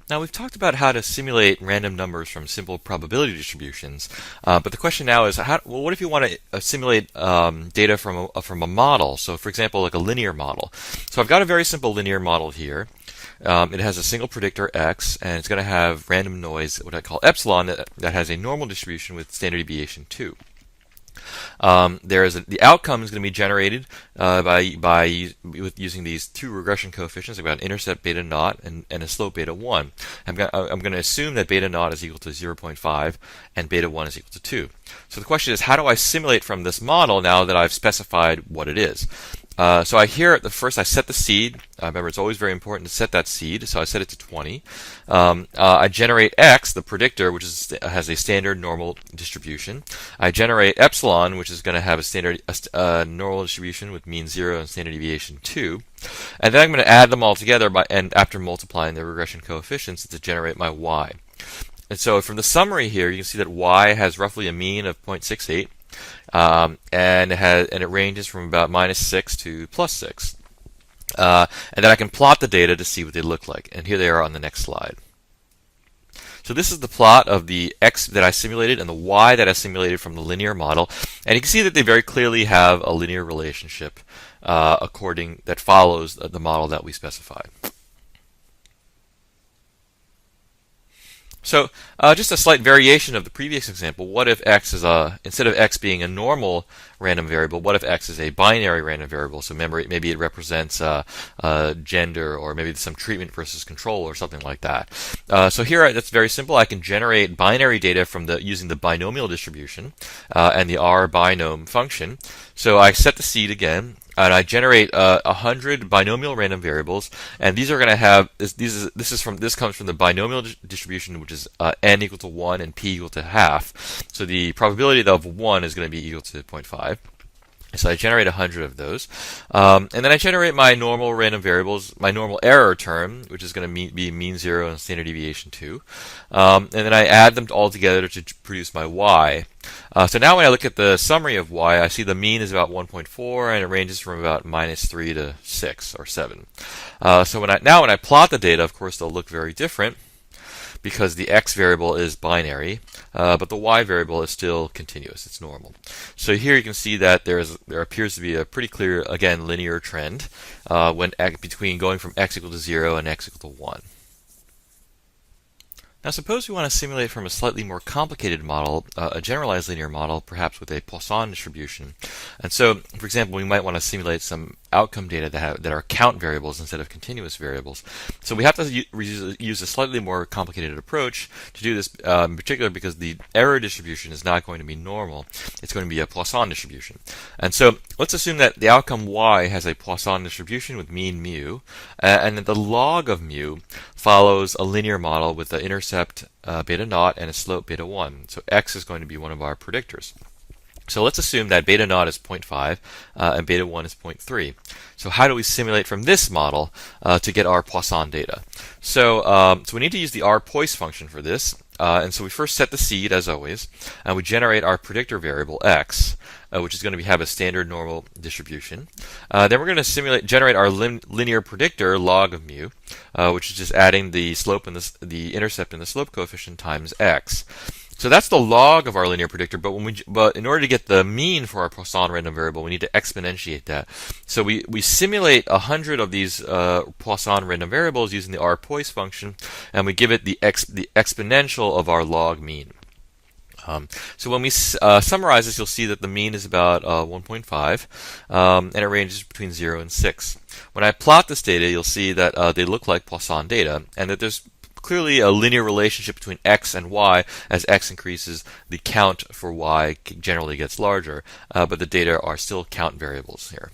Now we've talked about how to simulate random numbers from simple probability distributions, but the question now is, what if you want to simulate data from a model? So, for example, like a linear model. So I've got a very simple linear model here. It has a single predictor x, and it's going to have random noise, what I call epsilon, that has a normal distribution with standard deviation 2. The outcome is going to be generated with using these two regression coefficients. I've got an intercept beta naught and a slope beta 1. I'm going to assume that beta naught is equal to 0.5 and beta 1 is equal to 2. So the question is, how do I simulate from this model now that I've specified what it is? So I set the seed. Remember, it's always very important to set that seed. So I set it to 20. I generate x, the predictor, which has a standard normal distribution. I generate epsilon, which is going to have a standard normal distribution with mean 0 and standard deviation 2. And then I'm going to add them all together after multiplying the regression coefficients to generate my y. And so from the summary here, you can see that y has roughly a mean of 0.68. And it ranges from about -6 to +6. And then I can plot the data to see what they look like. And here they are on the next slide. So this is the plot of the x that I simulated and the y that I simulated from the linear model. And you can see that they very clearly have a linear relationship that follows the model that we specified. So just a slight variation of the previous example. What if x is instead of x being a normal random variable, what if x is a binary random variable? So remember, maybe it represents gender, or maybe some treatment versus control, or something like that. So here, that's very simple. I can generate binary data using the binomial distribution and the RBinom function. So I set the seed again, and I generate 100 binomial random variables, and these are going to have this comes from the binomial distribution, which is n equal to 1 and p equal to half. So the probability of 1 is going to be equal to 0.5. So I generate 100 of those, and then I generate my normal random variables, my normal error term, which is going to be mean 0 and standard deviation 2, and then I add them all together to produce my y. So now when I look at the summary of y, I see the mean is about 1.4, and it ranges from about -3 to 6 or 7. So when I plot the data, of course, they'll look very different, because the x variable is binary, but the y variable is still continuous. It's normal. So here you can see that there appears to be a pretty clear, again, linear trend between going from x equal to 0 and x equal to 1. Now suppose we want to simulate from a slightly more complicated model, a generalized linear model, perhaps with a Poisson distribution. And so, for example, we might want to simulate some outcome data that are count variables instead of continuous variables. So we have to use a slightly more complicated approach to do this, in particular because the error distribution is not going to be normal. It's going to be a Poisson distribution. And so let's assume that the outcome y has a Poisson distribution with mean mu, and that the log of mu follows a linear model with the intercept beta naught and a slope beta 1. So x is going to be one of our predictors. So let's assume that beta naught is 0.5 and beta 1 is 0.3. So how do we simulate from this model to get our Poisson data? So we need to use the RPois function for this. And so we first set the seed, as always, and we generate our predictor variable x, which is going to have a standard normal distribution. Then we're going to generate our linear predictor log of mu, which is just adding the slope and the intercept and the slope coefficient times x. So that's the log of our linear predictor, but in order to get the mean for our Poisson random variable, we need to exponentiate that. So we simulate 100 of these Poisson random variables using the RPois function, and we give it the exponential of our log mean. So when we summarize this, you'll see that the mean is about 1.5, and it ranges between 0 and 6. When I plot this data, you'll see that they look like Poisson data, and that there's clearly a linear relationship between x and y. As x increases, the count for y generally gets larger, but the data are still count variables here.